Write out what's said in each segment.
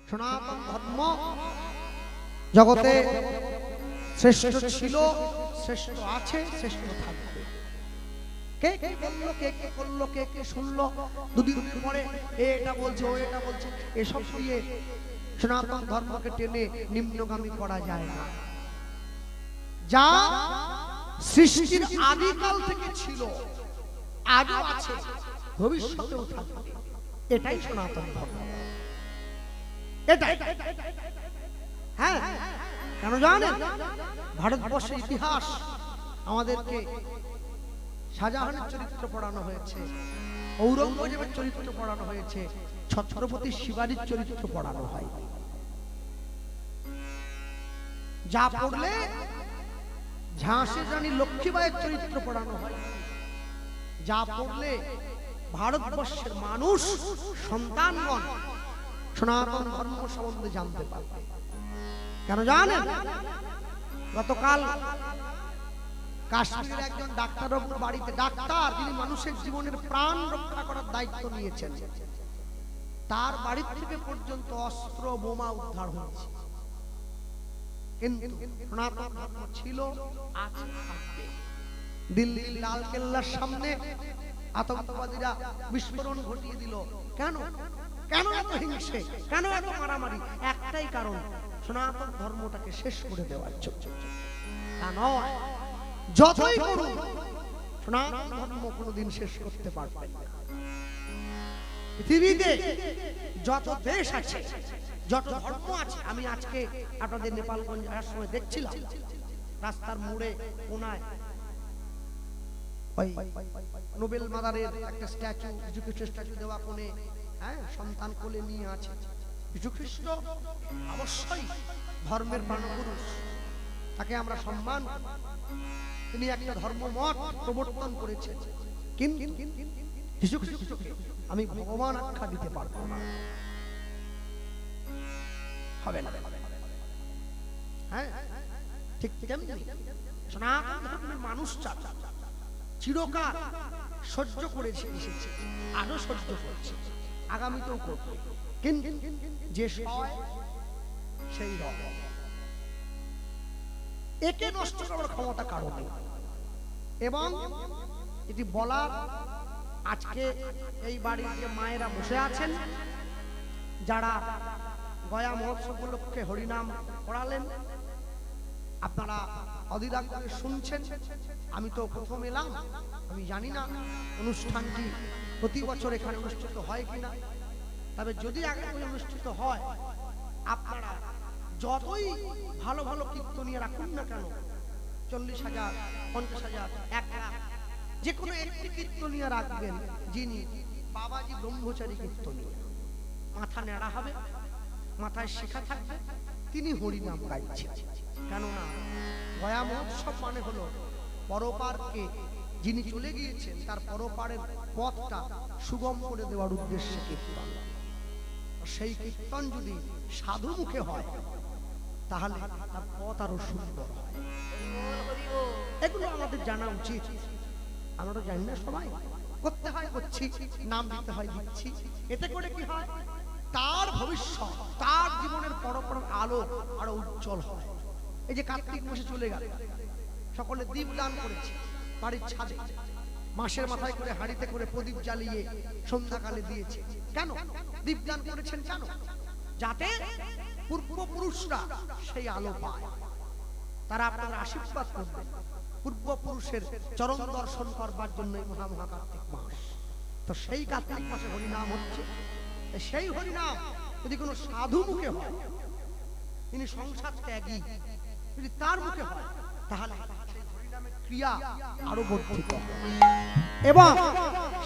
সনাতন ধর্ম জগতে শ্রেষ্ঠ ছিল, শ্রেষ্ঠ আছে, শ্রেষ্ঠ থাকবে। কে কে বললো, কে কে করলো, কে কে শুনলো, দুদিন পরে এটা বলছে, ও এটা বলছে, এসব দিয়ে সনাতন ধর্মকে টেনে নিম্নগামী করা যায় না। যা সৃষ্টির আদিকাল থেকে ছিল, আজও আছে, ভবিষ্যতেও থাকবে, এটাই সনাতন ধর্ম। এটাই। হ্যাঁ, কেন জানেন? ভারতবর্ষের ইতিহাস আমাদেরকে শাহজাহানের চরিত্র পড়ানো হয়েছে, ঔরঙ্গজেবের চরিত্র পড়ানো হয়েছে, ছত্রপতি শিবাজীর চরিত্র পড়ানো হয়। যা পড়লে ঝাঁসির রানী লক্ষ্মীবাইয়ের চরিত্র পড়ানো হয়, যা পড়লে ভারতবর্ষের মানুষ সন্তানগণ সনাতন ধর্ম সম্বন্ধে জানতে পারবে। কেন জানেন? গতকাল কাশ্মীরের একজন ডাক্তারবাবুর বাড়িতে, ডাক্তার যিনি মানুষের জীবনের প্রাণ রক্ষা করার দায়িত্ব নিয়েছেন, তার বাড়ি থেকে পর্যন্ত অস্ত্র বোমা উদ্ধার হয়েছে। কিন্তু সনাতন ধর্ম ছিল, আছে, থাকবে। দিল্লির লাল কেল্লার সামনে আতঙ্কবাদীরা বিস্ফোরণ ঘটিয়ে দিল। কেন? কেন এত হিংসে, কেন এত মারামারি? একটাই কারণ, সনাতন ধর্মটাকে শেষ করে দেওয়ার জন্য। তা নয়, যতই করুন সনাতন ধর্ম কোনোদিন শেষ করতে পারবে না। পৃথিবীতে যত দেশ আছে, যত ধর্ম আছে, আমি আজকে আপনাদের নেপালগঞ্জ আসার সময় দেখছিলাম, রাস্তার মোড়ে কোনায় ওই নোবেল মাদারের একটা স্ট্যাচু, যীশুখ্রিস্টের স্ট্যাচু দেওয়া কোণে, হ্যাঁ, সন্তান কোলে নিয়ে আছে। যীশুখ্রিস্ট অবশ্যই ধর্মের প্রাণপুরুষ, তাকে আমরা সম্মান করি। তিনি একটা ধর্মমত প্রবর্তন করেছেন, কিন্তু যীশুখ্রিস্টকে আমি ভগবান আখ্যা দিতে পারবো না, হবে না। হ্যাঁ, ঠিক তেমনি সনাতন ধর্মের মানুষটা চিরকাল সহ্য করেছে, এসেছে, আরো সহ্য করছে, আগামীতেও করবে। কিন্তু যে সয় সেই রব, একে নষ্ট করার ক্ষমতা কারো নেই। এবং এটি বলার, আজকে এই বাড়ির যে মায়েরা বসে আছেন, যারা গয়া মহোৎসব উপলক্ষে হরিনাম পড়ালেন, আপনারা অধীরা করে শুনছেন। আমি তো প্রথম এলাম, আমি জানি না অনুষ্ঠানটি প্রতি বছর এখানে অনুষ্ঠিত হয় কিনা। তবে যদি আগামী অনুষ্ঠিত হয়, আপনারা যতই ভালো ভালো কীর্তনীয় রাখুন না কেন, 40,000, 50,000, 1 লাখ, যে কোনো একটি কীর্তনীয় রাখবেন যিনি বাবাজি ব্রহ্মচারী কীর্তনীয়, মাথা নেড়া হবে, মাথায় শেখা থাকবে, তিনি হরিনাম গাইছেন। কেননা গয়া মহোৎসব মানে হলো পরপারকে, যিনি চলে গিয়েছেন তার পরপারের পথটা সুগম করে দেওয়ার উদ্দেশ্যে কীর্তন। সেই কীর্তন যদি সাধু মুখে হয়, তাহলে তার পথ আরো সুন্দর হয়। এগুলো আমাদের জানা উচিত। আমরা তো জানি না, সবাই করতে হয় করছি, নাম দিতে হয় দিচ্ছি। এতে করে কি হয়? তার ভবিষ্যৎ, তার জীবনের পরপর আলো আরো উজ্জ্বল হয়। এই যে কার্তিক মাসে চলে গেল, সকলে দীপ দান করেছে বাড়ির ছাদে, মাসের মাথায় করে হাঁড়িতে করে প্রদীপ জ্বালিয়ে সন্ধ্যাকালে দিয়েছে। কেন দীপ দান করেছেন? কেন? যাতে পূর্বপুরুষরা সেই আলো পায়, তারা আপনাদের আশীর্বাদ করবে। পূর্বপুরুষের চরণ দর্শন করবার জন্য মহা কার্তিক মাস। তো সেই কার্তিক মাসে হরিনাম হচ্ছে। সেই হরিনাম যদি কোনো সাধু মুখে হয়, তিনি সংসার ত্যাগী, যদি তার মুখে হয়, তাহলে সেই হরিনামের ক্রিয়া আরো বর্ধিত। এবং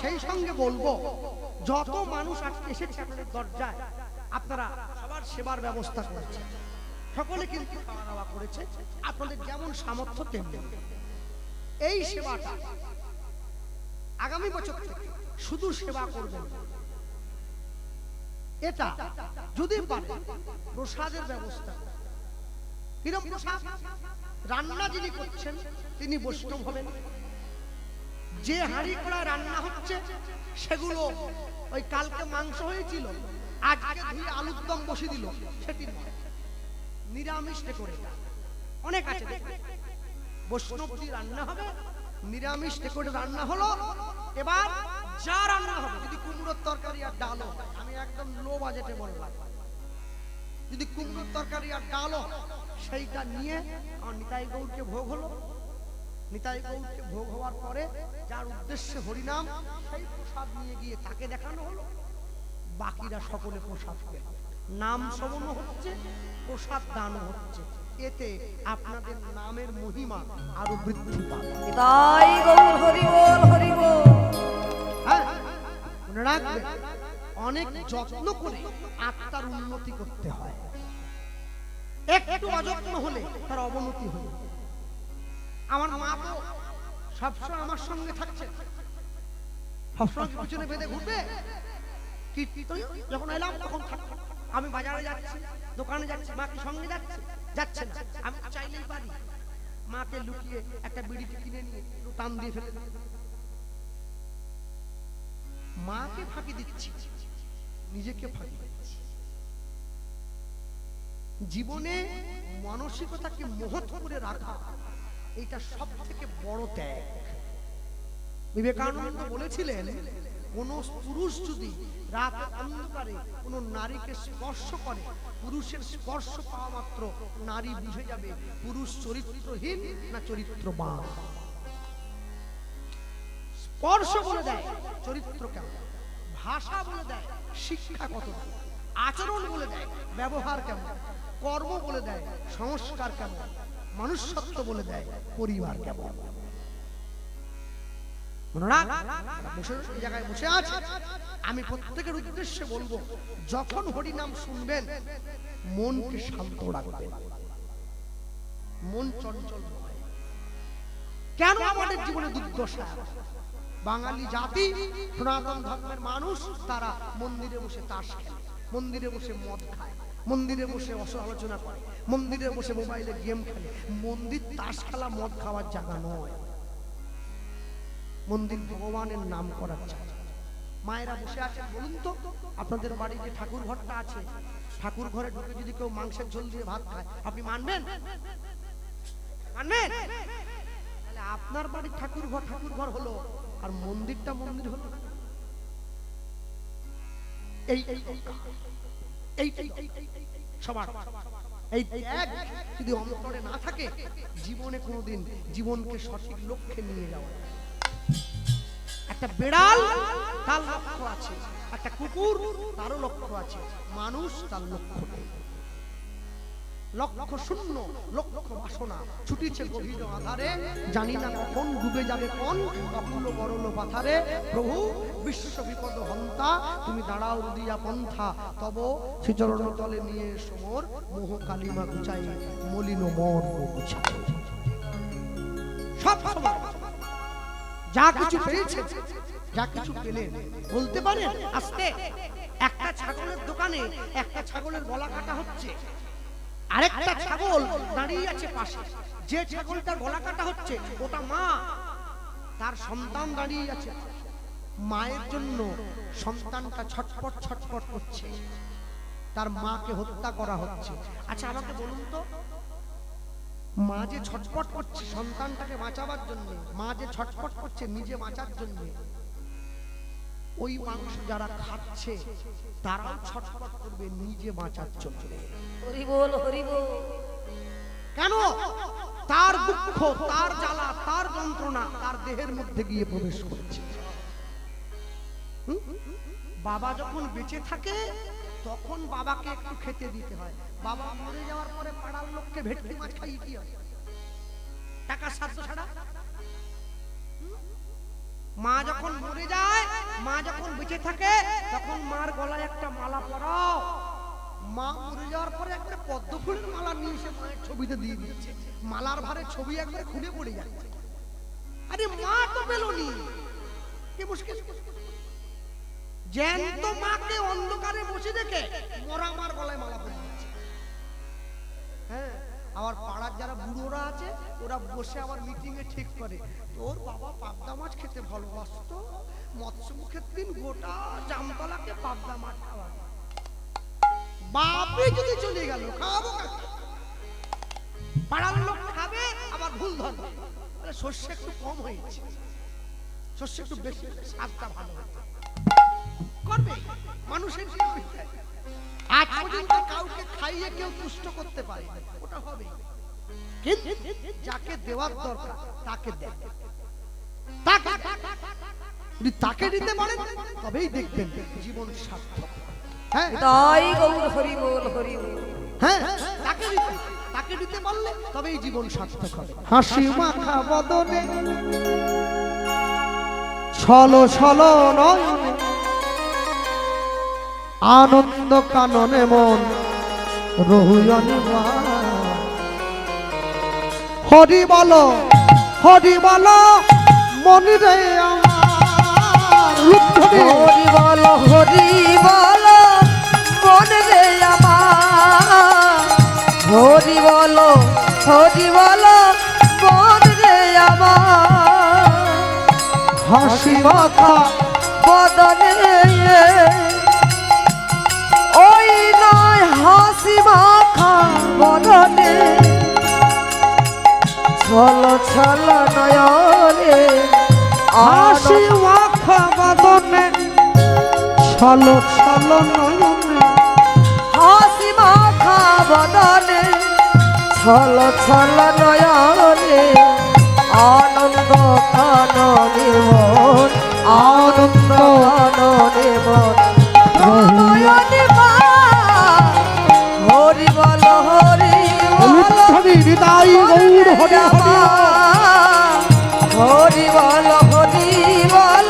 সেই সঙ্গে বলবো, যত মানুষ আজকে এসেছে আপনাদের দরজায়, আপনারা সবার সেবার ব্যবস্থা করেছেন, সকলে কিন্তু খাওয়া দাওয়া করেছে, আপনাদের যেমন সামর্থ্য তেমনি। এই সেবাটা আগামী বছর থেকে শুধু সেবা করবেন, এটা যদি পারে প্রসাদের ব্যবস্থা। কিরকম প্রসাদ? রান্না যিনি করছেন তিনি বৈষ্ণব হবেন। যে হাঁড়ি কড়ায় রান্না হচ্ছে সেগুলো ওই কালকে মাংস হয়েছিল, আজকে ধুয়ে আলুর দম বসে দিল, সেটি নিরামিষ করে। অনেক আছে, বৈষ্ণবটি রান্না হবে, নিরামিষ করে রান্না হলো। এবার যা রান্না হবে, যদি কুমড়োর তরকারি আর ডালও, আমি একদম লো বাজেটে বললাম, যদি কুমড়োর তরকারি আর ডালও, সেইটা নিয়ে আমার নিতাই গৌরকে ভোগ হলো। নিতাই গৌরকে ভোগ হওয়ার পরে যার উদ্দেশ্যে হরিনাম, সেই প্রসাদ নিয়ে গিয়ে তাকে দেখানো হলো। বাকিরা সকলে প্রসাদ পেল, নাম শ্রবণ হচ্ছে, প্রসাদ দান হচ্ছে। এতে আপনাদের নামের মহিমা আরো বৃদ্ধি পাবে। তাই গৌর হরি বল, হরি বল। হ্যাঁ, মনে রাখবেন, অনেক যত্ন করে আত্মার উন্নতি করতে হয়। একটু অযত্ন হলে তার অবনতি হয়। আমার মা তো সবসময় আমার সঙ্গে থাকছে, সবসময় পিছনে বেঁধে ঘুরবে। যখন এলাম তখন থাকবে। আমি বাজারে যাচ্ছি, দোকানে যাচ্ছি, মা কি সঙ্গে যাচ্ছে? যাচ্ছে না। আমি চাইলেই পারি মাকে লুকিয়ে একটা বিড়িটি কিনে নিয়ে টান দিয়ে ফেলে দিই। মাকে ফাঁকি দিচ্ছি, নিজেকে ফাঁকি দিচ্ছি। জীবনে মানসিকতাকে মহৎ করে রাখা, এটা সব থেকে বড় ত্যাগ। বিবেকানন্দ বলেছিলেন, কোন পুরুষ যদি রাত অন্ধকারে কোন নারীকে স্পর্শ করে, পুরুষের স্পর্শ পাওয়া মাত্র নারী বুঝে যাবে পুরুষ চরিত্রহীন না চরিত্রবান। স্পর্শ বলে দেয় চরিত্র কেমন, ভাষা বলে দেয় শিক্ষা কতটা, আচরণ বলে দেয় ব্যবহার কেমন, কর্ম বলে দেয় সংস্কার কেমন, মনুষ্যত্ব বলে দেয় পরিবার কেমন। জায়গায় বসে আছে, আমি প্রত্যেকের উদ্দেশ্যে বলবো, যখন হরিনাম শুনবেন মনকে শান্ত রাখবেন, মন চঞ্চল নয়। কেন আমাদের জীবনে দুর্দশা? বাঙালি জাতি, সনাতন ধর্মের মানুষ, তারা মন্দিরে বসে তাস খেলে, মন্দিরে বসে মদ খায়, মন্দিরে বসে আলোচনা করে, মন্দিরে বসে মোবাইলে গেম খেলে। মন্দির তাস খেলা মদ খাওয়ার জায়গা নয়, মন্দির ভগবানের নাম করার জায়গা। মায়েরা বসে আছেন, বলুন তো, আপনাদের বাড়ি যে ঠাকুর ঘরটা আছে, ঠাকুর ঘরে ঢুকে যদি কেউ মাংসের ঝোল দিয়ে ভাত খায়, আপনি মানবেন? মানবেন? তাহলে আপনার বাড়ির ঠাকুর ঘর হলো, আর মন্দিরটা মন্দির হলো। সবার এই ত্যাগ যদি অন্তরে না থাকে, জীবনে কোনোদিন জীবনকে সঠিক লক্ষ্যে নিয়ে যাওয়া। একটা বেড়াল তার লক্ষ্য আছে, একটা কুকুর তারও লক্ষ্য আছে, মানুষ তার লক্ষ্য নেই। লক্ষ্য শূন্য, লক্ষ্য বাসনা ছুটিছে গভীর আধারে, জানি না কখন ডুবে যাবে কোন অকুল বরল পাথারে। প্রভু বিশ্ব বিপদ হন্তা, তুমি দাঁড়াও দিয়া পন্থা, তব শ্রীচরণ তলে নিয়ে সমর, মোহ কালিমা গুচাই মলিন মন গুছাই। সব সময় যা কিছু পেয়েছেন, যা কিছু পেলেন, বলতে পারেন আজকে একটা ছাগলের দোকানে একটা ছাগলের গলা কাটা হচ্ছে, আরেকটা ছাগল দাঁড়িয়ে আছে পাশে, যে ছাগলটার গলা কাটা হচ্ছে ওটা মা, তার সন্তান দাঁড়িয়ে আছে। মায়ের জন্য সন্তানটা ছটফট ছটফট করছে, তার মাকে হত্যা করা হচ্ছে। আচ্ছা আমাকে বলুন তো, মা যে ছটফট করছে সন্তানটাকে বাঁচাবার জন্য, মা যে ছটফট করছে নিজে বাঁচার জন্য, ওই মাংস যারা খাচ্ছে তারাও ছটফট করবে নিজে বাঁচার জন্য। হরি বল, হরি বল। কেন? তার দুঃখ, তার জ্বালা, তার যন্ত্রণা তার দেহের মধ্যে গিয়ে প্রবেশ করছে। বাবা যখন বেঁচে থাকে তখন বাবাকে একটু খেতে দিতে হয়, বাবা মরে যাওয়ার পরে পাড়ার লোককে ভেটকি মাছ খাইয়ে কি হয়? টাকা সাধ্য ছাড়া। মা যখন মরে যায়, মা যখন বেঁচে থাকে তখন মার গলায় একটা মালা পরাও। মা মরে যাওয়ার পরে একবারে পদ্ম ফুলের মালা নিয়ে এসে মায়ের ছবিতে দিয়ে দিচ্ছে, মালার ভারে ছবি একবারে খুলে পড়ে যাচ্ছে। আরে মা তো পেলনি, কি মুশকিল। জ্যান্ত মাকে অন্ধকারে বসে দেখে মরা মার গলায় মালা পরে দিচ্ছে। হ্যাঁ, আবার পাড়ার যারা বুড়োরা আছে ওরা বসে আবার মিটিং এ ঠিক করে, তোর বাবা পাবদা মাছ খেতে ভালোবাসতো, মৎস্য মুখের দিন গোটা জামতলাকে পাবদা মাছ খাওয়া। বাপে যদি চলে গেল খাবো কাকে? পাড়ার লোক খাবে আবার ভুল ধরবে, তাহলে শস্য একটু কম হয়েছে, শস্য একটু বেশি হলে স্বাদটা ভালো হতো। করবে মানুষের জীবন। আজ পর্যন্ত কাউকে খাইয়ে কেউ তুষ্ট করতে পারে না, ওটা হবে। কিন্তু যাকে দেওয়ার দরকার তাকে দেন, যদি তাকে দিতে পারেন তবেই দেখবেন জীবন সার্থক। হ্যাঁ তাই গৌর হরি বল হরি বল। হ্যাঁ, তাকে দিতে পারলে তবেই জীবন সার্থক হবে। হাসি মাখা বদনে ছলো ছলো নয়নে আনন্দ কাননে মন রহুয়ন হরি বলো মন রে আমার। হরি বল হরি বল মন রে আমার। হরি বল মন রে আমার। হাসি মাখা বদনে ওই নয় হাসি মাখা বদনে ছল ছল নয়নে হাসি মাখা বদনে ছলো ছলো নয়নে হাসি মাখা বদনে ছল ছল নয়নে আনন্দ কাননে মন আনন্দ কাননে মন নয়নে মা হরি বল হরি হরি হৃদয় গৌর হরি হরি হরি বল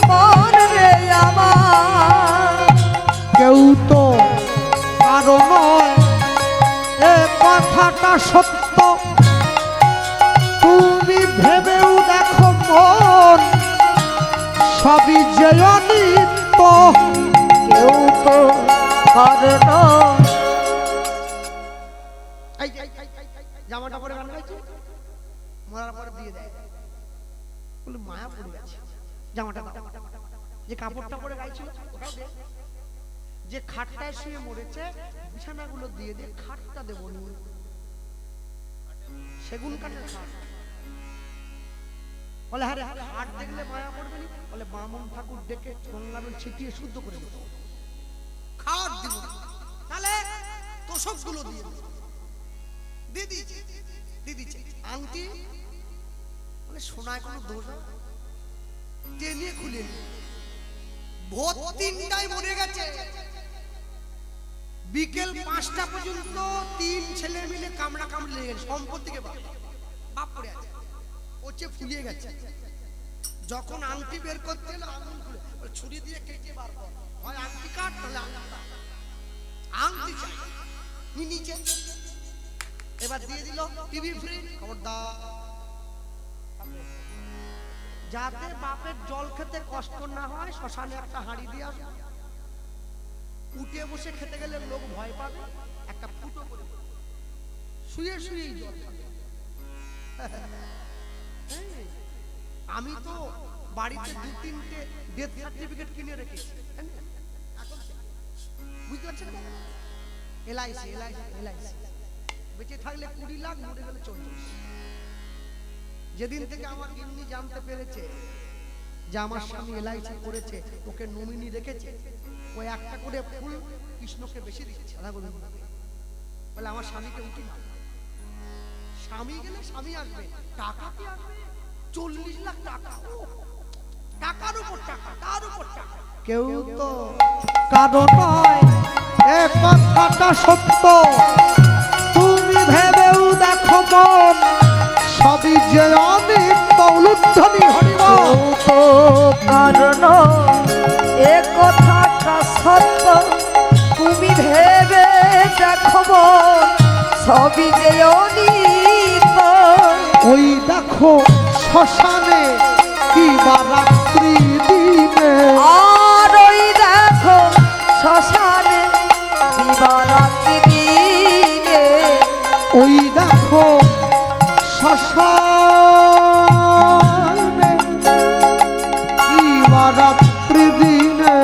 মন রে আমার। কেউ তো কারো নয় এ কথাটা সত্য, তুমি ভেবেও দেখো মন সবই যে অনিত্য। কেউ তো কারণ জামাটা পরে গান গাইছে, মরার পরে দিয়ে দেয়, বলে মায়া পড়ে গেছে, জামাটা দাও। যে কাপড়টা পরে গাইছিল ওটাও দে, যে খাটটায় শুয়ে মরেছে বিছানাগুলো দিয়ে দে, খাটটা দেবো নি, সেগুন কাঠের খাট। বলে হ্যাঁ খাট দেখলে মায়া পড়বে নি, বলে বামন ঠাকুর ডেকে গঙ্গাবেল ছিটিয়ে শুদ্ধ করে দেবো, খাট দিব না। তাহলে তোষকগুলো দিয়ে দিদি আংটি বলে সোনায় কোনো দোষ টেনে খুলে ভোর ৩টায় মরে গেছে, বিকেল ৫টা পর্যন্ত ৩ ছেলে মিলে কামড়া কামড়ি লেগে গেছে, সম্পত্তিকে বাপ পড়ে আছে, ওচে ফুলিয়ে গেছে। যখন আংটি বের করতে এলো আঙুল খুলে ছুরি দিয়ে কেটে বার কর, হয় আংটি কাট তাহলে আংটি চাই নিচে। এবার দিয়ে দিল টিভি ফ্রি, খবরদার যাতে বাপের জল খেতে কষ্ট না হয় শ্মশানে একটা হাঁড়ি দিয়ে আসবে, উঠে বসে খেতে গেলে লোক ভয় পাবে, একটা ফুটো করে শুয়ে শুয়েই জল খাবে। আমি তো বাড়িতে ২-৩টে ডেথ সার্টিফিকেট কিনে রেখেছি, বুঝতে পারছেন? এলআইসি বেঁচে থাকলে ২০ লাখ, মরে গেলে ৪০। যেদিন থেকে আমার গিন্নি জানতে পেরেছে যে আমার স্বামী এলআইসি করেছে, ওকে নমিনি রেখেছে, ও একটা করে ফুল কৃষ্ণকে বেশি দিচ্ছে, বলে আমার স্বামীকে উঠি না, স্বামী গেলে স্বামী আসবে, টাকা কি আসবে? ৪০ লাখ টাকা, টাকার উপর টাকা, তার উপর টাকা। কেউ তো কারো নয় এ কথাটা সত্য, তুমি ভেবেও দেখো মন সবই যে অনিত্য। উলুধ্বনি হরিবল। কারণ এ কথাটা সত্য, তুমি ভেবে দেখো সবই যে অনিত্য। ওই দেখো শ্মশানে কি বা রাত্রি দিনে, আর ওই দেখো শ্মশানে দিবারাত্রি দিনে, ওই দেখো শ্মশানে কি বা রাত্রি দিনে,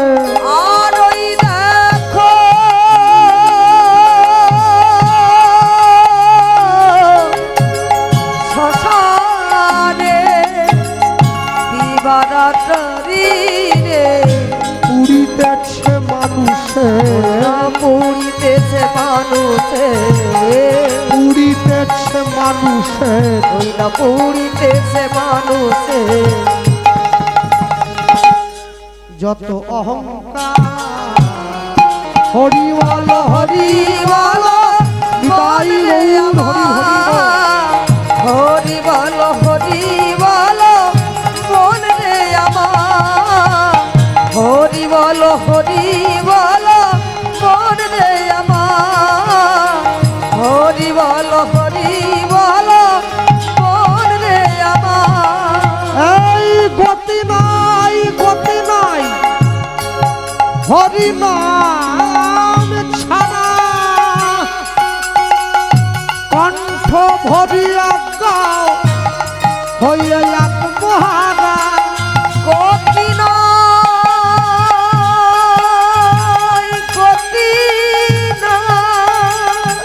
আর ওই দেখো পুরিতেছে মানুষে পুরিতেছে মানুষের ওই না পুরিতেছে মানুষে যত অহংকার হরি বল হরি বল নিতাই গৌর হরি হরি বল। হরি বল মন রে আমার হরি বল হরি বল মন রে আমার হরি বল মন রে আমার এই গতি নাই হরি নাম ছাড়া কণ্ঠ ভরিয়া গাও হইয়া এক মহারা গতি নাই গতি নাই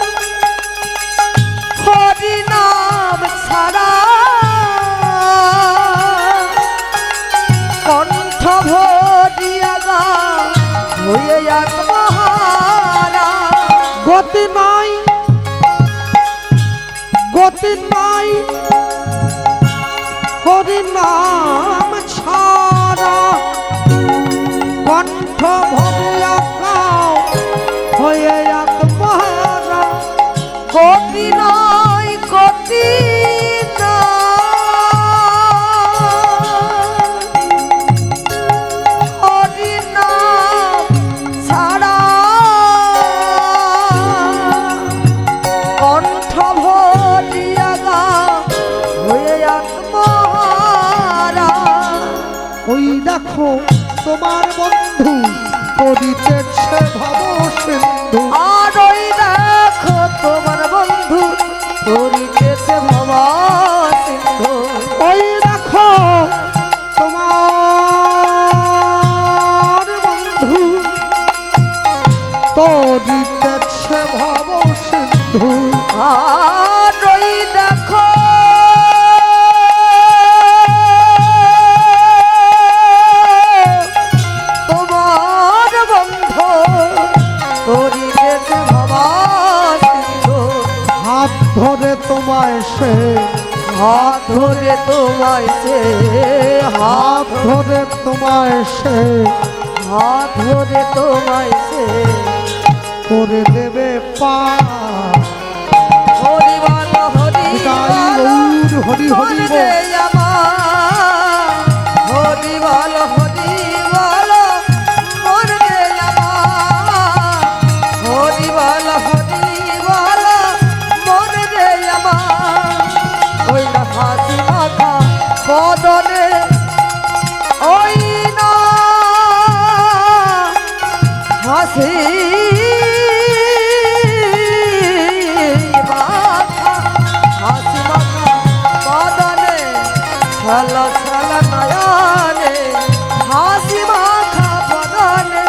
হরি নাম ছাড়া কণ্ঠ ভরিয়া গা হয়ে এক মহারা গতি নাই হরি নাম ছাড়া কণ্ঠ ভরিয়া গাও হয়ে এক মহারা গতি নাই গতি হরি নাম ছাড়া কণ্ঠ ভরিয়া গা হয়ে এক মহারা ওই দেখো তোমার বন্ধু করিতেছে ভব সিন্ধু আর ওই দেখো তোমার বন্ধু করিতেছে ভবা সিন্ধু ওই দেখো তোমার বন্ধু করিতেছে ভব সিন্ধু আর ওই দেখো তোমার বন্ধু করিতেছে ভবা সিন্ধু হাত ধরে তোমায় সে হাত ধরে তোমায় সে হাত ধরে তোমায় সে হাত ধরে তোমায় সে করে দেবে পা হরি বল হরি নিতাই বল গৌর হরি হরি রে আমার হরি বল মন রে আমার হরি বল মন রে আমার ওই না হাসি মাথা বদনে ওই না হাসি হাসি মাখা বদনে ছল ছল নয়নে হাসি মাখা বদনে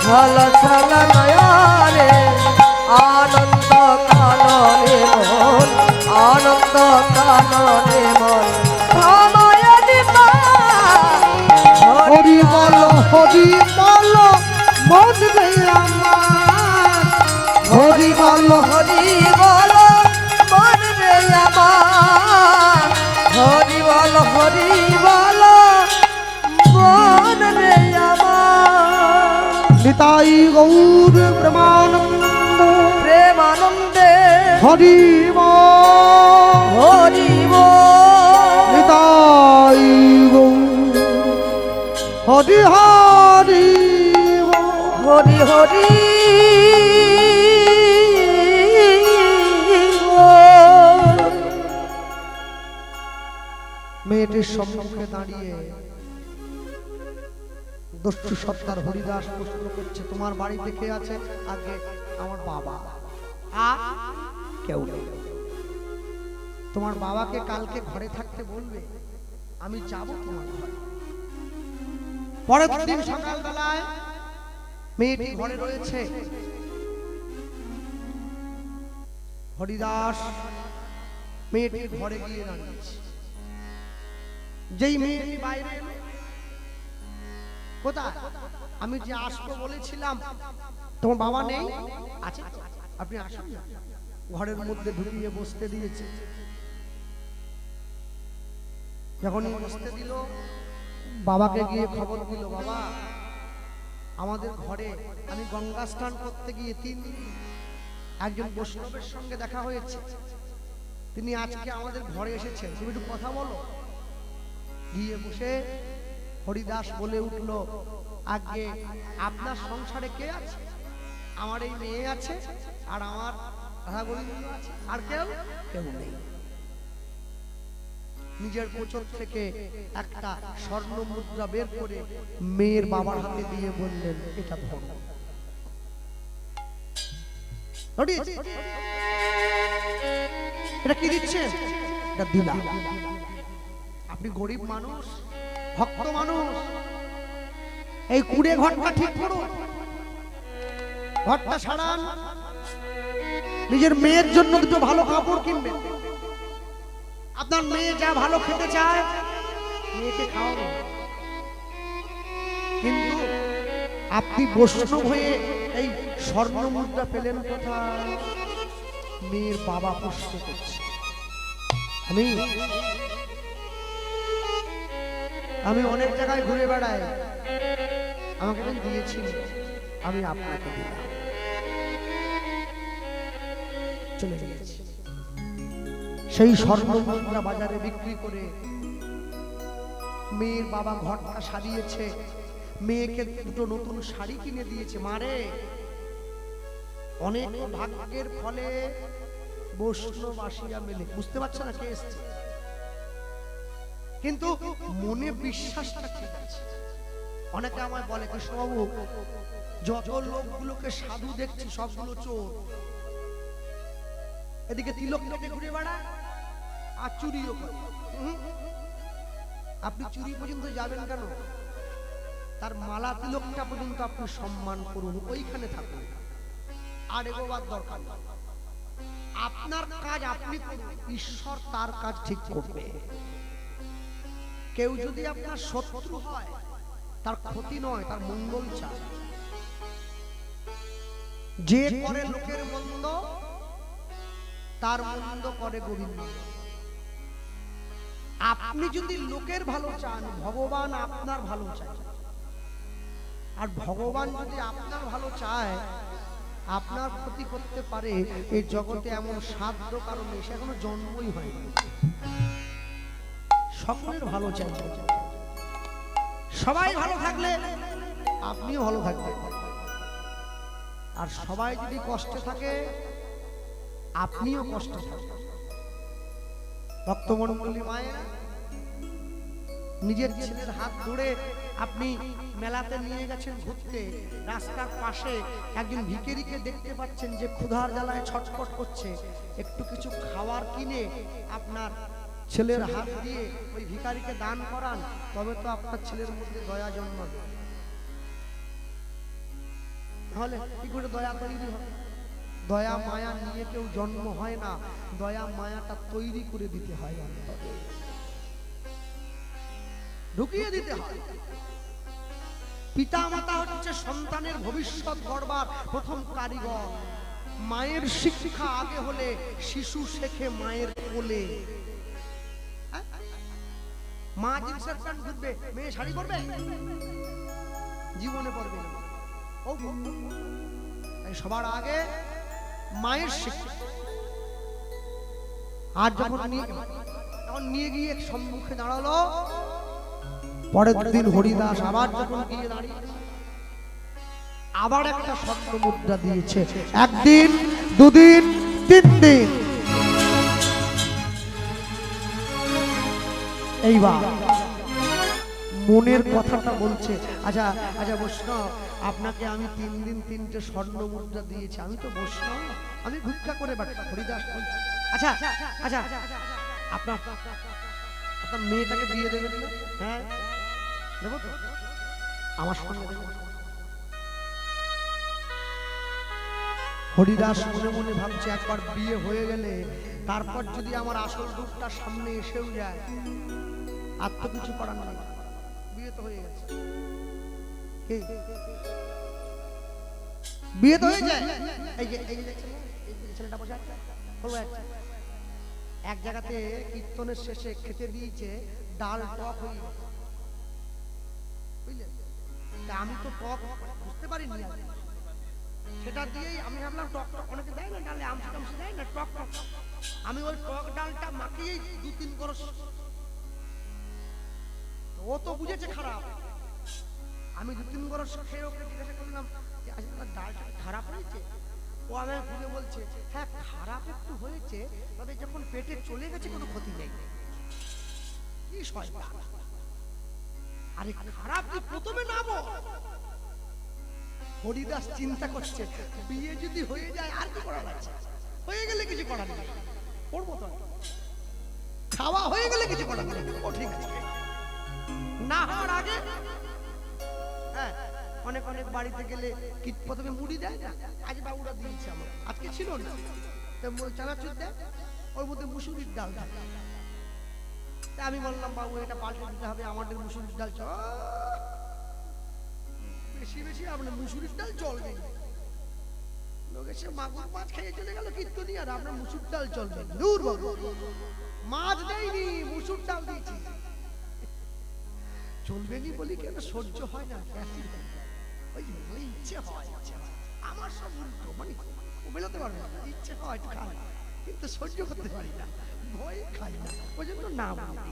ছল ছল নয়নে আনন্দ কাননে মন আনন্দ কাননে মন ধনয়নি মা হরি বল মন রে আমার হরি বল হরি বল মন রে আমার হরি বল মন রে আমার নিতাই গৌর প্রেমানন্দ প্রেমানন্দে হরি বল হরি বল নিতাই গৌর হরি হরি বল। হরি হরি মেয়েটির সম্মুখে দাঁড়িয়ে দস্যু সত্তার হরিদাস প্রশ্ন করছে, তোমার বাড়িতে কে আছে? আগে আমার বাবা। আর কেউ নেই। তোমার বাবাকে কালকে ঘরে থাকতে বলবে, আমি যাব তোমার ঘরে। পরের দিন সকালবেলায় মেয়েটি ঘরে রয়েছে। হরিদাস মেয়েটির ঘরে গিয়ে দাঁড়িয়েছে। যেই মেয়েটি বাইরে এলো, কোথায়? আমি যে আসবো বলেছিলাম, তোমার বাবা নেই? আছে, আপনি আসুন না। ঘরের মধ্যে ঢুকিয়ে বসতে দিয়েছে। যখনই বসতে দিল, বাবাকে গিয়ে খবর দিল, বাবা আমাদের ঘরে আমি গঙ্গা স্নান করতে গিয়ে 3 দিন একজন বৈষ্ণবের সঙ্গে দেখা হয়েছে, তিনি আজকে আমাদের ঘরে এসেছেন, তুমি একটু কথা বলো। গিয়ে বসে হরিদাস বলে উঠল, আগে আপনার সংসারে কে আছে? আমার এই মেয়ে আছে, আর আমার রাধা গোবিন্দ আছে, আর কেউ নেই। নিজের কোচর থেকে একটা স্বর্ণ মুদ্রা বের করে মেয়ের বাবার হাতে দিয়ে বললেন, এটা ধরো। এটা কি দিচ্ছেন? এটা দিলাম। আপনি গরিব মানুষ, ভক্ত মানুষ, এই কুড়ে ঘরটা ঠিক করুন, ঘরটা সারান, নিজের মেয়ের জন্য দুটো ভালো কাপড় কিনবেন। আপনার মেয়ে যা ভালো খেতে চায় মেয়েকে খাওয়াবেন, কিন্তু আপনি বৈষ্ণব হয়ে এই স্বর্ণ মুদ্রা পেলেন কোথায়? মেয়ের বাবা প্রশ্ন করছে। আমি অনেক জায়গায় ঘুরে বেড়াই, আমাকে দিয়েছি, আমি আপনাকে দিলাম, চলে গিয়েছি। সেই স্বর্ণ মুদ্রা বাজারে বিক্রি করে মেয়ের বাবা ঘরটা সাজিয়েছে, মেয়েকে দুটো নতুন শাড়ি কিনে দিয়েছে। মারে অনেক ভাগ্যের ফলে বৈষ্ণব আসিয়া মেলে, বুঝতে পারছো না কে এসছে, কিন্তু মনে বিশ্বাসটা ঠিক আছে। অনেকে আমায় বলে, কৃষ্ণবাবু যত লোকগুলোকে সাধু দেখছি সবগুলো চোর, এদিকে তিলক লোকে ঘুরে বেড়ায় আর চুরিও করে। আপনি চুরি পর্যন্ত যাবেন কেন? তার মালা তিলকটা পর্যন্ত আপনি সম্মান করুন, ওইখানে থাকুন, আর এগোবার দরকার নেই। আপনার কাজ আপনি করুন, ঈশ্বর তার কাজ ঠিক করবে। কেউ যদি আপনার শত্রু হয়, তার ক্ষতি নয়, তার মঙ্গল চায়। যে করে লোকের মন্দ, তার মন্দ করে গোবিন্দ। আপনি যদি লোকের ভালো চান, ভগবান আপনার ভালো চায়। আর ভগবান যদি আপনার ভালো চায়, আপনার ক্ষতি করতে পারে। এই জগতে এমন সাধ্য কারণে সে এখনো জন্মই হয়নি। সকলের ভালো চাই, সবাই ভালো থাকলে আপনিও ভালো থাকবেন, আর সবাই যদি কষ্টে থাকে আপনিও কষ্টে থাকবেন। ভক্তমণ্ডলী মায়েরা, নিজের ছেলের হাত ধরে আপনি মেলাতে নিয়ে গেছেন ঘুরতে, রাস্তার পাশে একজন ভিখারিকে দেখতে পাচ্ছেন যে ক্ষুধার জ্বালায় ছটফট করছে, একটু কিছু খাবার কিনে আপনার ছেলের হাত দিয়ে ওই ভিখারিকে দান করান, তবে তো আপনার ছেলের মধ্যে দয়া জন্মাবে। তাহলে কি করে দয়া তৈরি হবে? দয়া মায়া নিয়ে কেউ জন্ম হয় না, দয়া মায়াটা তৈরি করে দিতে হয়, ঢুকিয়ে দিতে হয়। পিতা মাতা হচ্ছে সন্তানের ভবিষ্যৎ গড়বার প্রথম কারিগর। মায়ের শিক্ষা আগে হলে শিশু শেখে মায়ের কোলে। মা জিন্সের প্যান্ট ঘুরবে, মেয়ে শাড়ি পরবে? জীবনে পরবে না। সবার আগে মায়ের শিক্ষা। আর যখন নিয়ে গিয়ে সম্মুখে দাঁড়ালো, পরের দিন হরিদাস আবার যখন গিয়ে দাঁড়িয়ে আবার একটা স্বর্ণ মুদ্রা দিয়েছে। একদিন, দুদিন, 3 দিন। এইবার মনের কথাটা বলছে, আচ্ছা আচ্ছা বৈষ্ণব, আপনাকে আমি 3 দিন 3টে স্বর্ণ মুদ্রা দিয়েছি, আমি তো বৈষ্ণব, আমি ভিক্ষা করে বেড়াই। হরিদাস বলছে, আচ্ছা আচ্ছা আপনার মেয়েটাকে বিয়ে দেবেন না? হ্যাঁ দেবো তো, আমার সঙ্গে দেবেন। হরিদাস মনে মনে ভাবছে, একবার বিয়ে হয়ে গেলে তারপর যদি আমার আসল রূপটা সামনে এসেও যায়, আর তো কিছু করার নেই, বিয়ে তো হয়ে গেছে। বিয়ে তো হয়ে যায়। এই যে দেখছেন না? এই যে ছেলেটা বসে আছে, বলবো এক জায়গাতে কীর্তনের শেষে খেতে দিয়েছে ডাল টক হয়ে গেছে। বুঝলেন? তা আমি তো টক বুঝতে পারিনি আগে। সেটা দিয়েই আমি ভাবলাম টক টক অনেকে দেয় না ডালে, আমসি টামসি দেয় না, টক টক। আমি ওই টক ডালটা মাখিয়েই 2-3 গরস। ও তো বুঝেছে খারাপ। আমি 2-3 গরস খেয়ে ওকে জিজ্ঞাসা করলাম যে আজকে ডালটা খারাপ হয়েছে? ও আমায় ঘুরে বলছে হ্যাঁ খারাপ একটু হয়েছে, তবে যখন পেটে চলে গেছে কোনো ক্ষতি নেই। কি শয়তান! আরে খারাপ তুই প্রথমে না বল। হরিদাস চিন্তা করছে বিয়ে যদি হয়ে যায় আর কি করা লাগছে, হয়ে গেলে কিছু করার নেই, করবো তো। খাওয়া হয়ে গেলে কিছু করার নেই, ও ঠিক আছে। না হওয়ার আগে হ্যাঁ অনেক অনেক বাড়িতে গেলে কি প্রথমে মুড়ি দেয় না, আজ বাবুরা দিয়েছে আমার, আজকে ছিল না, চানাচুর দেয়, ওর মধ্যে মুসুরির ডাল থাকে। আমি বললাম বাবু এটা পাল্টে দিতে হবে, আমাদের মুসুরির ডাল চল বেশি বেশি, আপনার মুসুরির ডাল চলবে। লোক এসে মাগুর মাছ খেয়ে চলে গেল কীর্তনী, আর আপনার মুসুর ডাল চলবে। দূর বাবু, মাছ দেয়নি মুসুর ডাল দিয়েছি। চলবে নি বলি কেন, সহ্য হয় না, ওই ইচ্ছে হয়। আমার সব উল্টো, মানে মেলাতে পারবে না, ইচ্ছে হয় খাই কিন্তু সহ্য করতে পারি না, ভয় খাই না, ওই জন্য না বলি।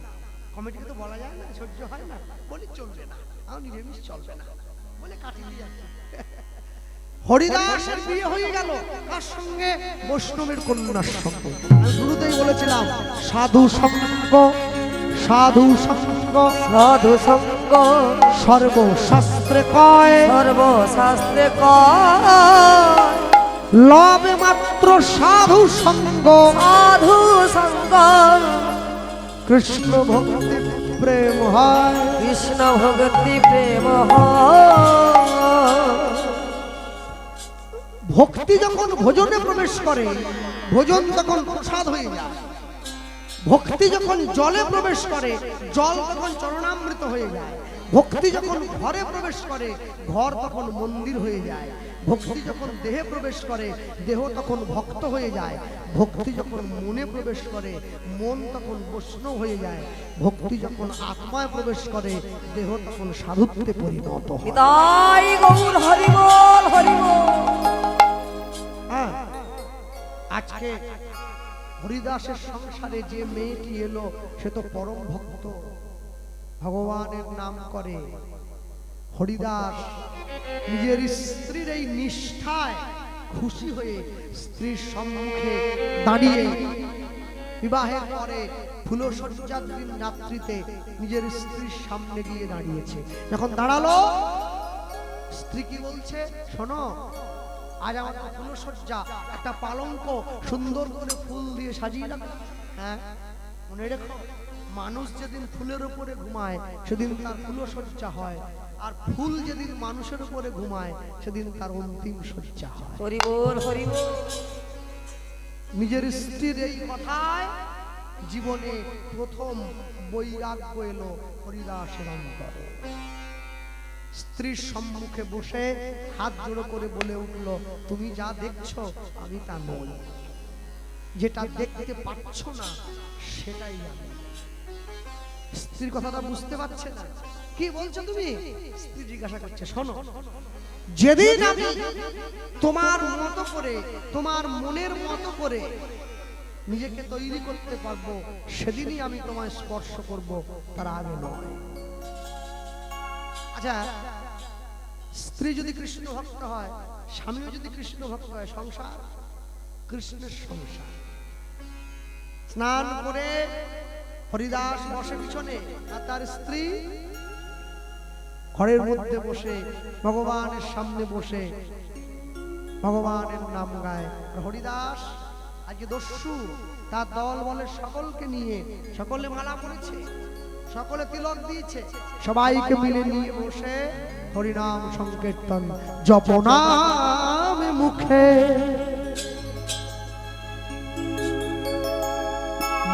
কমিটিকে তো বলা যায় না সহ্য হয় না, বলি চলবে না, আমার নিরামিষ চলবে না বলে কাটিয়ে দিয়ে যাচ্ছে। হরিদাসের বিয়ে হয়ে গেল, তার সঙ্গে বৈষ্ণবের কন্যার সঙ্গে। আমি শুরুতেই বলেছিলাম সাধু সঙ্গ, সাধু সঙ্গ, সাধু সঙ্গ সর্বশাস্ত্রে কয়, সর্বশাস্ত্রে কয়, লবে মাত্র সাধু সঙ্গ, সাধু সঙ্গ কৃষ্ণ ভক্তি প্রেম হয়, কৃষ্ণ ভক্তি প্রেম হয়। ভক্তি যখন ভোজনে প্রবেশ করে, ভোজন তখন প্রসাদ হয়ে যায়। ভক্তি যখন জলে প্রবেশ করে, জল তখন চরণামৃত হয়ে যায়। ভক্তি যখন ঘরে প্রবেশ করে, ঘর তখন মন্দির হয়ে যায়। ভক্তি যখন দেহে প্রবেশ করে, দেহ তখন ভক্ত হয়ে যায়। ভক্তি যখন মনে প্রবেশ করে, মন তখন বৈষ্ণব হয়ে যায়। ভক্তি যখন আত্মায় প্রবেশ করে, দেহ তখন সাধুত্বে পরিণত হয়। তাই গৌর হরি বল, হরি বল। হ্যাঁ, আজকে হরিদাসের সংসারে যে মেয়েটি এলো সে তো পরম ভক্ত, ভগবানের নাম করে। হরিদাস নিজের স্ত্রীর এই নিষ্ঠায় খুশি হয়ে স্ত্রীর সম্মুখে দাঁড়িয়ে বিবাহের পরে ফুলশয্যার দিন রাত্রিতে নিজের স্ত্রীর সামনে গিয়ে দাঁড়িয়েছে। যখন দাঁড়ালো, স্ত্রী কি বলছে, শোনো আজ আমাদের ফুলশয্যা, একটা পালঙ্ক সুন্দর করে ফুল দিয়ে সাজিয়ে রাখো। হ্যাঁ মনে রেখো, মানুষ যেদিন ফুলের উপরে ঘুমায় সেদিন তার ফুলশয্যা হয়, আর ফুল যেদিন মানুষের উপরে ঘুমায় সেদিন তার অন্তিম শয্যা হয়। হরি বল, হরি বল। নিজের স্ত্রীর এই কথায় জীবনে প্রথম বৈরাগ্য এলো হরিদাসের অন্তরে। স্ত্রীর সম্মুখে বসে হাত জোড়ো করে বলে উঠল, তুমি যা দেখছো আমি তা নই, যেটা দেখতে পাচ্ছ না সেটাই আমি। স্ত্রীর কথাটা বুঝতে পারছে না, কি বলছো তুমি? স্ত্রী জিজ্ঞাসা করছে, শোনো যেদিন আমি তোমার মতো করে, তোমার মনের মতো করে নিজেকে তৈরি করতে পারবো সেদিনই আমি তোমায় স্পর্শ করব, তার আগে নয়। আচ্ছা, স্ত্রী যদি কৃষ্ণ ভক্ত হয়, স্বামীও যদি কৃষ্ণ ভক্ত হয়, সংসার কৃষ্ণের সংসার। স্নান করে হরিদাস বসে পিছনে, আর তার স্ত্রী ঘরের মধ্যে বসে ভগবানের সামনে বসে ভগবানের নাম গায়। হরিদাস আজকে দস্যু তার দল বলে সকলকে নিয়ে, সকলে মালা পড়েছে, সকলে তিলক দিয়েছে, সবাইকে মিলে নিয়ে বসে হরিনাম সংকীর্তন, জপনাম মুখে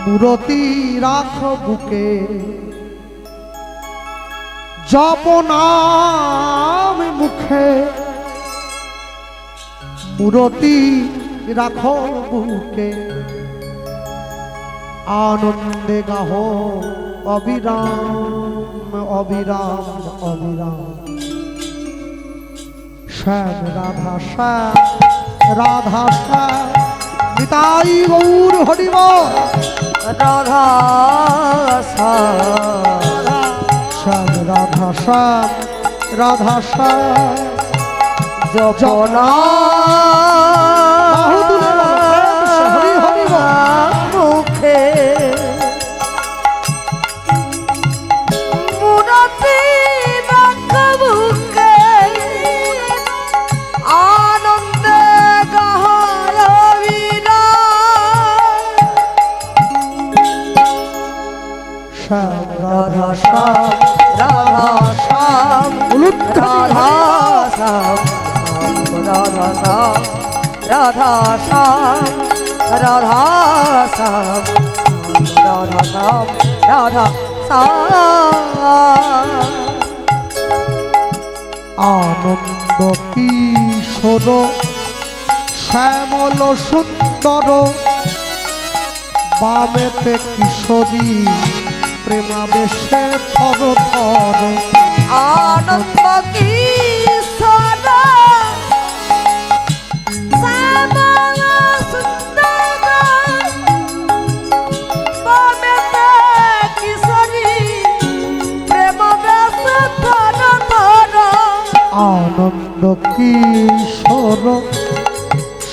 মূরতি রাখ বুকে, জপনাম মুখে পুরতি রাখো বুকে আনন্দে গাহ অবিরাম অবিরাম অবিরাম। শ্যাম রাধা শ্যাম রাধা শ্যাম নিতাই গৌর হরি বল। রাধা শ্যাম রাধা শ্যাম রাধা শ্যাম জপনা হরি হরি বল। মুখে মুরতি বুকে আনন্দে গাহীরা শ্যাম রাধা শ্যাম রাধা শ্যাম রাধা শ্যাম রাধা শ্যাম রাধা শ্যাম রাধা শ্যাম রাধা শ্যাম রাধা শ্যাম। আনন্দ কিশোর শ্যামল সুন্দর বামেতে কিশোরী প্রেমাবেশে থর থর। আনন্দ কিশোর শ্যামল সুন্দর বামেতে কিশোরী প্রেমাবেশে থর থর। আনন্দ কিশোর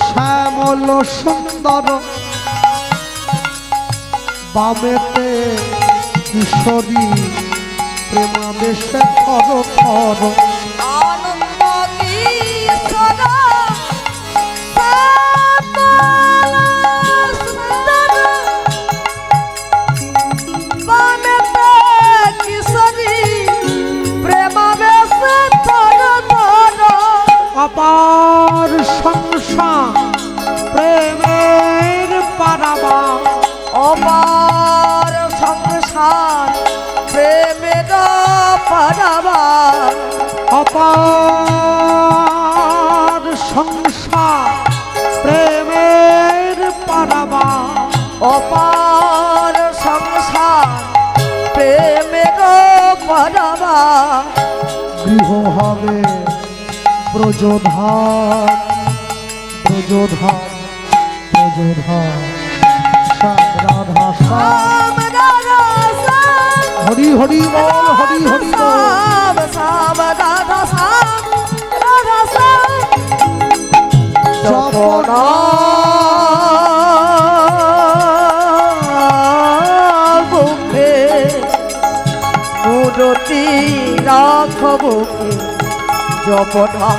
শ্যামল সুন্দর বামেতে কিশোরী প্রেমাবেশে থর থর। আনন্দ কিশোর শ্যামল সুন্দর বামেতে কিশোরী প্রেমাবেশে থর থর। অপার সংসার প্রেমের পারাবা অপার সংসার প্রেমের পারাবার। অপার সংসার প্রেমের পারাবা অপার সংসার প্রেমের পারাবার। গৃহ হবে ব্রজধাম ব্রজধাম ব্রজধাম। শ্যাম রাধা শ্যাম শ্যাম রাধা শ্যাম হরি হরি বল হরি হরি বল। শ্যাম শ্যাম রাধা শ্যাম রাধা শ্যাম জপনা বুকে মুরতি রাখ বুকে জপনা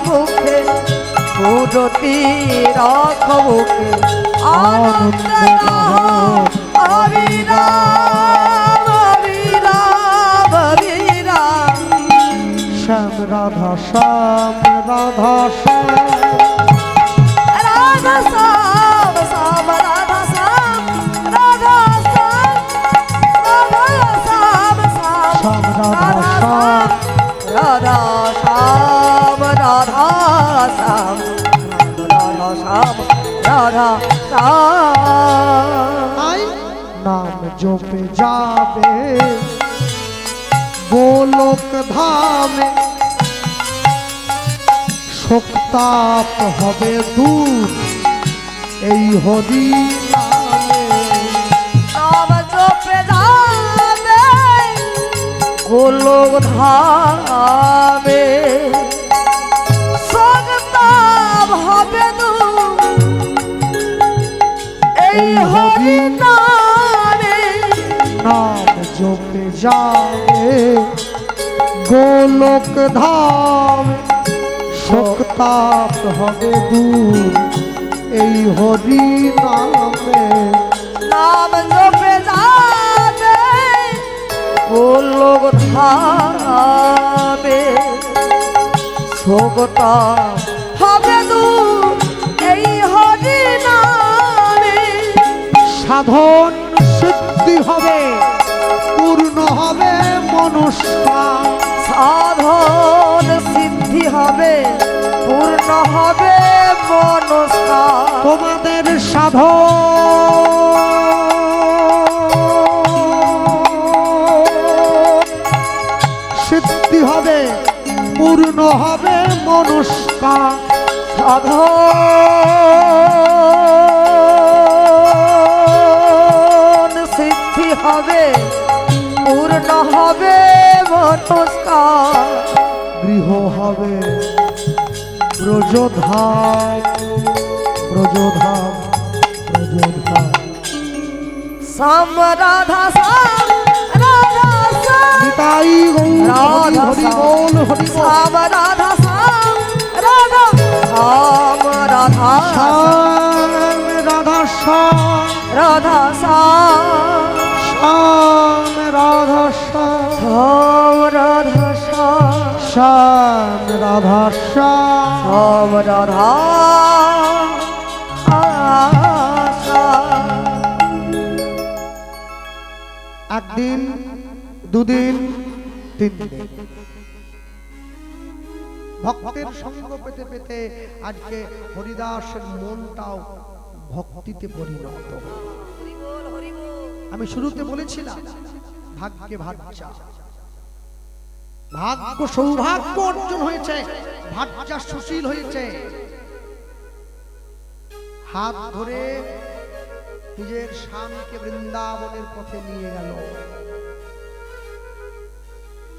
বুকে মুরতি রাখ বুকে আনন্দে অবিরাম অবিরাম অবিরাম। শ্যাম রাধা শ্যাম রাধা শ্যাম রাধা শ্যাম শ্যাম রাধা শ্যাম রাধা শ্যাম রাধা শ্যাম শ্যাম শ্যাম রাধা শ্যাম রাধা শ্যাম রাধা শ্যাম রাধা শ্যাম রাধা শ্যাম। আই নাম জপে যাবে গোলক ধামে শোকতাপ হবে দূর এই হরি নামে। নাম জপে যাবে গোলক ধামে সগতাব হবে দূর এই হরি নামে। নাম জপে যাবে গোলক ধামে শোকতাপ হবে দূর এই হরি নামে। নাম জপে যাবে গোলক ধামে সগতাব হবে দূর এই হরি নামে। সাধন সিদ্ধি হবে পূর্ণ হবে মনুষ্য সাধন সিদ্ধি হবে হবে মনস্কার তোমাদের সিদ্ধি হবে, পূর্ণ হবে মনস্কার। সাধন সিদ্ধি হবে, পূর্ণ হবে মনস্কার। গৃহ হবে ব্রজধাম, ব্রজধাম, ব্রজধাম। শ্যাম রাধা শ্যাম রাধা শ্যাম নিতাই গৌর হরি হরি বল হরি বল। শ্যাম রাধা শ্যাম রাধা শ্যাম রাধা শ্যাম রাধা শ্যাম, রাধা শ্যাম শ্যাম রাধা শ্যাম, শ্যাম রাধা শ্যাম শ্যাম রাধা শ্যাম। শ্যাম রাধা একদিন, দুদিন, তিন দিন ভক্তের সঙ্গ পেতে পেতে আজকে হরিদাসের মনটাও ভক্তিতে পরিণত। আমি শুরুতে বলেছিলাম ভাগ্যে ভাজ্যা, ভাগ্য সৌভাগ্য অর্জন হয়েছে, ভাজ্যা সুশীল হয়েছে। হাত ধরে নিজের স্বামীকে বৃন্দাবনের পথে নিয়ে গেল।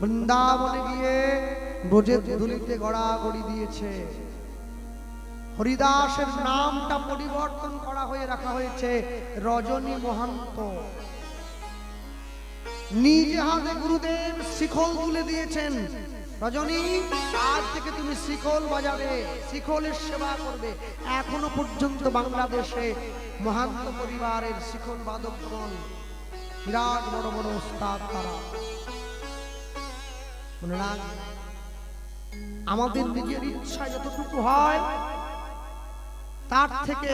বৃন্দাবনে গিয়ে ব্রজের ধুলিতে গড়াগড়ি দিয়েছে। হরিদাসের নামটা পরিবর্তন করা হয়ে রাখা হয়েছে রজনী মহান্ত। নিজে হাতে গুরুদেব শিখল তুলে দিয়েছেন। রজনী, আজ থেকে তুমি শিখল বাজাবে, শিখলের সেবা করবে। এখনো পর্যন্ত বাংলাদেশে মহান্ত পরিবারের শিখল বাদকগণ বিরাট বড় বড় ওস্তাদ তারা। মনে রাখ, আমাদের নিজের ইচ্ছা যতটুকু হয় তার থেকে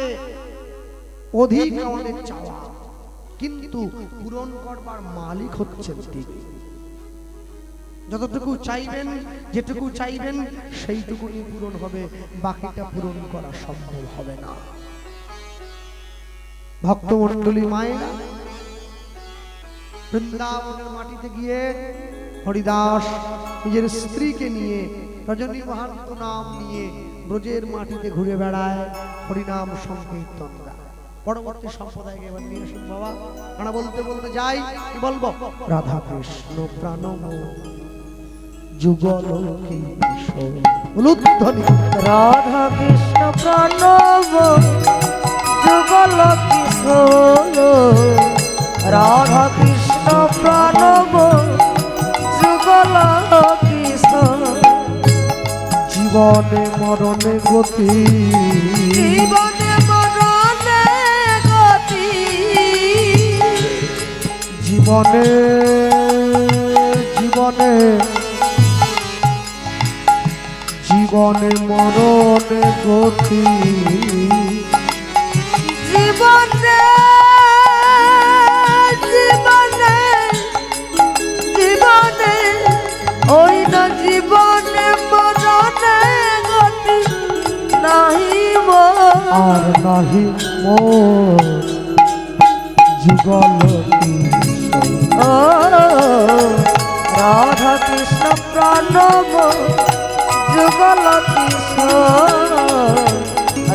অধিক আমাদের চাওয়া, কিন্তু পূরণ করবার মালিক হচ্ছেন তিনি। যতটুকু চাইবেন, যেটুকু চাইবেন সেইটুকুনি পূরণ হবে, বাকিটা পূরণ করা সম্ভব হবে না। ভক্তমণ্ডলী মায়েরা বৃন্দাবনের মাটিতে গিয়ে হরিদাস নিজের স্ত্রীকে নিয়ে রজনী মহান্ত নাম নিয়ে ব্রজের মাটিতে ঘুরে বেড়ায়, হরিনাম সংকীর্তন গায়। পরবর্তী সম্প্রদায়কে এবার নিয়ে আসুন বাবা। আমরা বলতে বলতে যাই, কি বলবো? রাধা কৃষ্ণ প্রাণমো যুগল ধ্বনি। রাধা কৃষ্ণ প্রণব যুগল কিশোর, রাধা কৃষ্ণ প্রণব যুগল কিশোর। জীবনে মরণে গতি, জীবনে মরণে গতি, জীবনে জীবনে জীবনে মরণে গতি। জীবনে জীবনে জীবনে ওই না জীবনে মরণে গতি নাহি আর নাহি মোর যুগল ও রাধা কৃষ্ণ প্রণব যুগল কিশোর,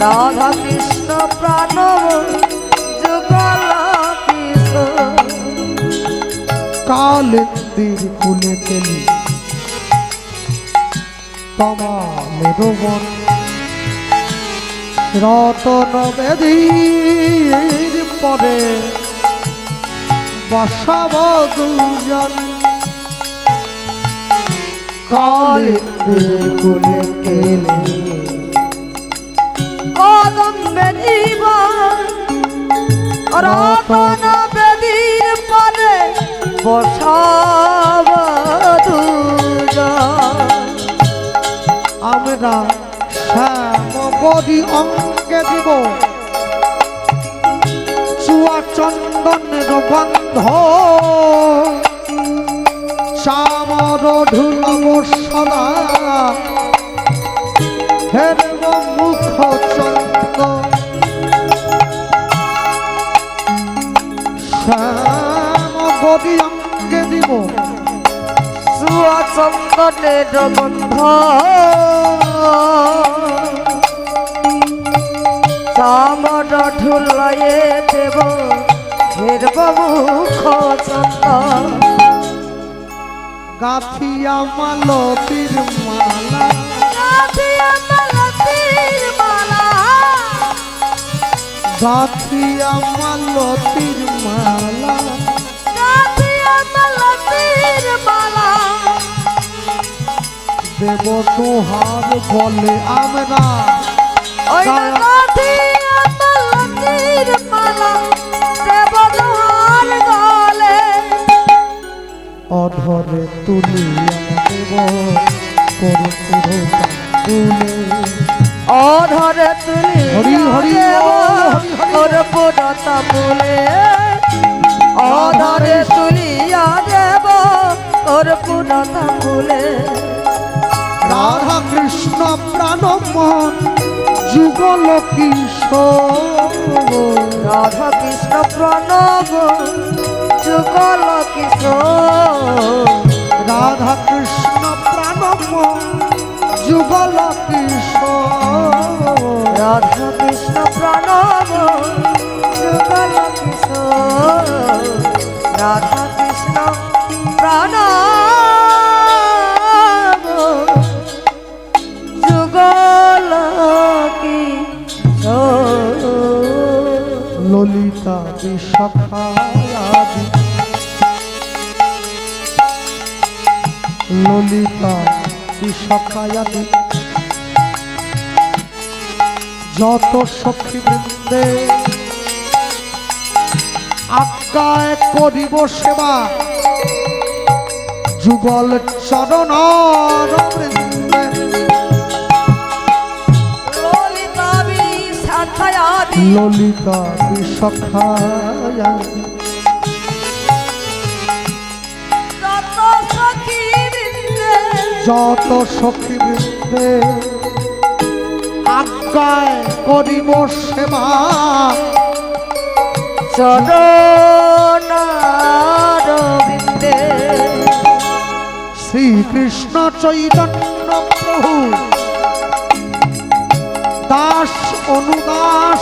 রাধা কৃষ্ণ প্রণব যুগল কিশোর। কালেন্দির ফুলে কেলি তমালের বন, রতন বেদীর পরে বসাব দুজন। কালেন্দির ফুলে কেলি কদম্বে জীবন, রতন বেদীর পরে বসাব দুজন। আমরা শ্যাম বরি অঙ্গে দিব চুয়া চন্দনের গন্ধ, শ্যামর ঢুলব সদা হেরব মুখ চন্দ শ্যাম গদি অঙ্গে দিব সুয়া চন্দনের গন্ধ চামর ঢুলাইয়ে দেব ঘেরব মুখ চন্দন গাথিয়া মালতীর মালা গাথিয়া মালতীর মালা গাথিয়া মালতীর মালা গাথিয়া মালতীর মালা দেব তোহার বলে আমরা ওই গাথিয়া মালতীর মালা দেব তোহার গলে অধরে তুলিয়া দেব করুণ তুলে অধরে তুলি হরি হরি ওর পুরতা বলে অধরে তুলিয়া দেব ওর পুরতা বলে রাধা কৃষ্ণ প্রাণমন যুগল কিশোর রাধা কৃষ্ণ প্রণব যুগল কিশোর রাধা কৃষ্ণ প্রাণমন যুগল কিশোর রাধা কৃষ্ণ প্রণব যুগল কিশোর রাধা কৃষ্ণ প্রণব যুগল কিশোর ললিতা বিশাখায়াদি ললিতা বিশাখায়াদি যত সখী বৃন্দে আজ্ঞায় করিব সেবা যুগল চরণ বৃন্দে ললিতা বিশাখায়াদি ললিতা বিশাখায়াদি যত সখী বৃন্দে যত সখী বৃন্দে আজ্ঞায় করিব সেবা চরণার বৃন্দে শ্রীকৃষ্ণ চৈতন্য প্রভু দাস অনুদাস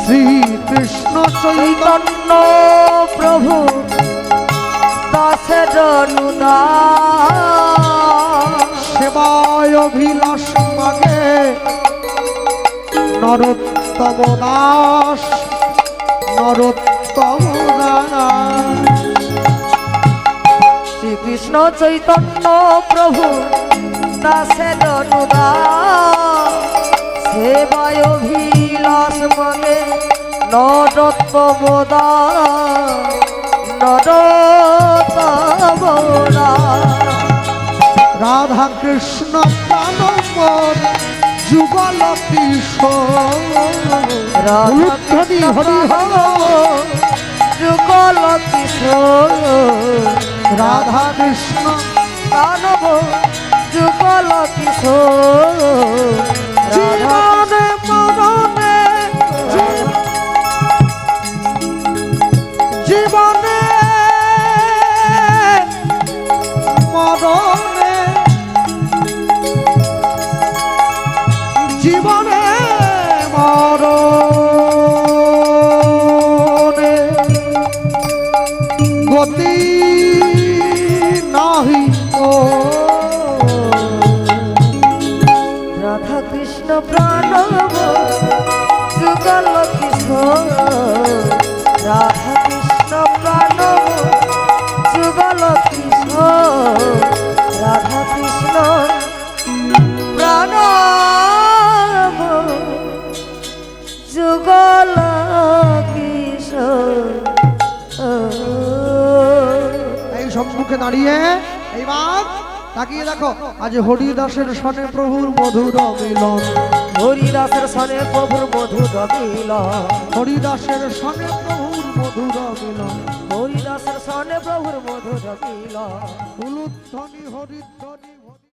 শ্রীকৃষ্ণ চৈতন্য চৈতন্য প্রভু দাসের অনুদাস সেবায় অভিলাষ মাগে নরোত্তম দাস নরোত্তম দাস শ্রীকৃষ্ণ চৈতন্য প্রভু দাসের অনুদাস সেবায় অভিলাষ মনে নরোত্তম দাস নরোত্তম দাস রাধা কৃষ্ণ প্রাণমন যুগল কিশোর উলুধ্বনি হরি হর যুগল কিশোর রাধা কৃষ্ণ দানব যুগল কিশোর জীবনে মরণে জীবনে মরণে জীবনে মরণে গতি নাহি ও রাধা কৃষ্ণ প্রাণব যুগল কিশোর রাধা কৃষ্ণ প্রাণব যুগল কিশোর রাধা কৃষ্ণ প্রাণব যুগল কিশোর এই সম্মুখে দাঁড়িয়ে এইবার তাকিয়ে দেখো আজ হরিদাসের সনে প্রভুর মধুর মিলন হরিদাসের সনে প্রভুর মধুর মিলন হরিদাসের সনে প্রভুর মধুর মিলন হরিদাসের সনে প্রভুর মধুর মিলন উলুধ্বনি হরিধ্বনি